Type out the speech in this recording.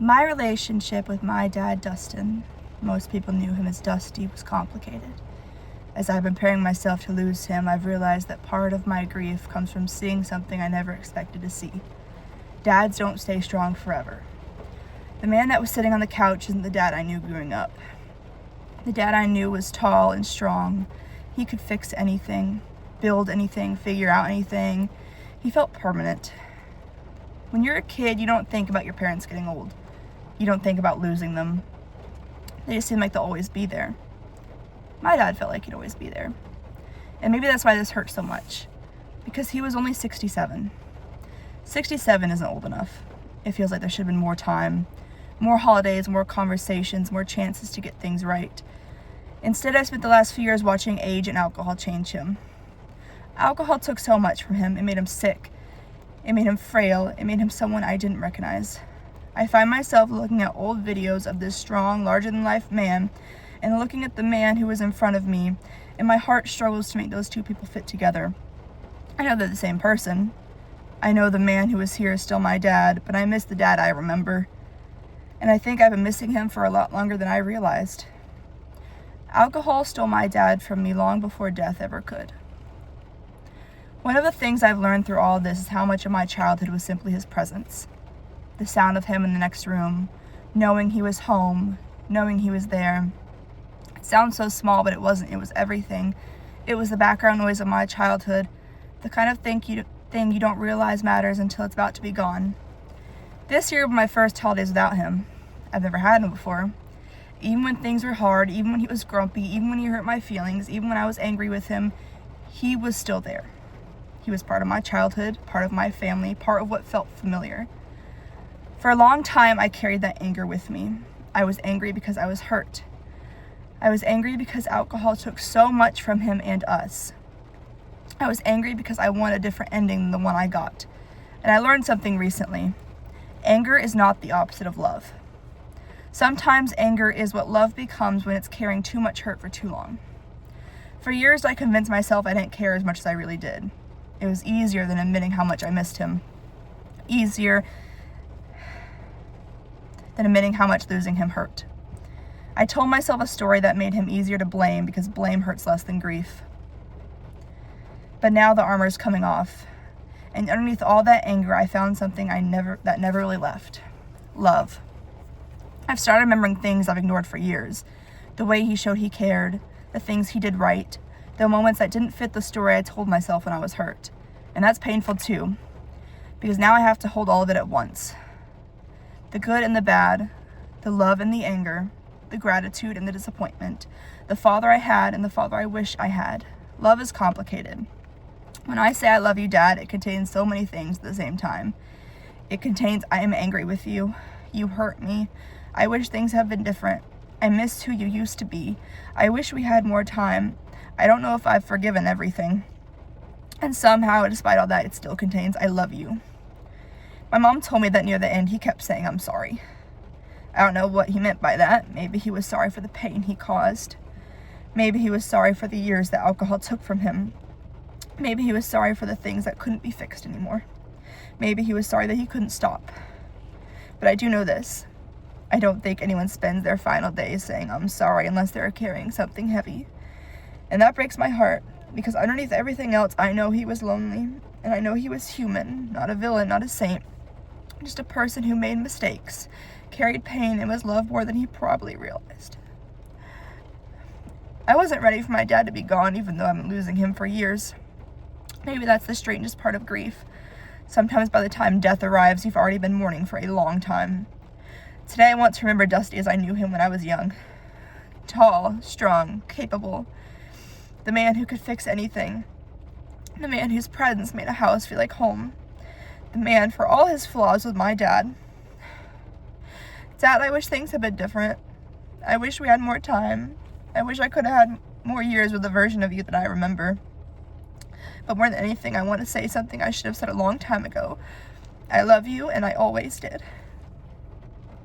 My relationship with my dad, Dustin, most people knew him as Dusty, was complicated. As I've been preparing myself to lose him, I've realized that part of my grief comes from seeing something I never expected to see. Dads don't stay strong forever. The man that was sitting on the couch isn't the dad I knew growing up. The dad I knew was tall and strong. He could fix anything, build anything, figure out anything. He felt permanent. When you're a kid, you don't think about your parents getting old. You don't think about losing them. They just seem like they'll always be there. My dad felt like he'd always be there. And maybe that's why this hurts so much. Because he was only 67. 67 isn't old enough. It feels like there should have been more time, more holidays, more conversations, more chances to get things right. Instead, I spent the last few years watching age and alcohol change him. Alcohol took so much from him. It made him sick. It made him frail. It made him someone I didn't recognize. I find myself looking at old videos of this strong, larger-than-life man and looking at the man who was in front of me, and my heart struggles to make those two people fit together. I know they're the same person. I know the man who was here is still my dad, but I miss the dad I remember. And I think I've been missing him for a lot longer than I realized. Alcohol stole my dad from me long before death ever could. One of the things I've learned through all of this is how much of my childhood was simply his presence. The sound of him in the next room, knowing he was home, knowing he was there. It sounds so small, but it wasn't. It was everything. It was the background noise of my childhood, the kind of thing you don't realize matters until it's about to be gone. This year were my first holidays without him. I've never had him before. Even when things were hard, even when he was grumpy, even when he hurt my feelings, even when I was angry with him, he was still there. He was part of my childhood, part of my family, part of what felt familiar. For a long time, I carried that anger with me. I was angry because I was hurt. I was angry because alcohol took so much from him and us. I was angry because I wanted a different ending than the one I got. And I learned something recently. Anger is not the opposite of love. Sometimes anger is what love becomes when it's carrying too much hurt for too long. For years, I convinced myself I didn't care as much as I really did. It was easier than admitting how much I missed him. Easier than admitting how much losing him hurt. I told myself a story that made him easier to blame because blame hurts less than grief. But now the armor's coming off. And underneath all that anger, I found something that never really left. Love. I've started remembering things I've ignored for years. The way he showed he cared, the things he did right, the moments that didn't fit the story I told myself when I was hurt. And that's painful too, because now I have to hold all of it at once. The good and the bad, the love and the anger, the gratitude and the disappointment, the father I had and the father I wish I had. Love is complicated. When I say I love you, Dad, it contains so many things at the same time. It contains I am angry with you. You hurt me. I wish things had been different. I missed who you used to be. I wish we had more time. I don't know if I've forgiven everything. And somehow, despite all that, it still contains I love you. My mom told me that near the end, he kept saying I'm sorry. I don't know what he meant by that. Maybe he was sorry for the pain he caused. Maybe he was sorry for the years that alcohol took from him. Maybe he was sorry for the things that couldn't be fixed anymore. Maybe he was sorry that he couldn't stop. But I do know this. I don't think anyone spends their final days saying I'm sorry unless they're carrying something heavy. And that breaks my heart, because underneath everything else, I know he was lonely, and I know he was human, not a villain, not a saint. Just a person who made mistakes, carried pain, and was loved more than he probably realized. I wasn't ready for my dad to be gone, even though I've been losing him for years. Maybe that's the strangest part of grief. Sometimes by the time death arrives, you've already been mourning for a long time. Today I want to remember Dusty as I knew him when I was young. Tall, strong, capable. The man who could fix anything. The man whose presence made a house feel like home. The man, for all his flaws, was my dad. Dad, I wish things had been different. I wish we had more time. I wish I could have had more years with the version of you that I remember. But more than anything, I want to say something I should have said a long time ago. I love you, and I always did.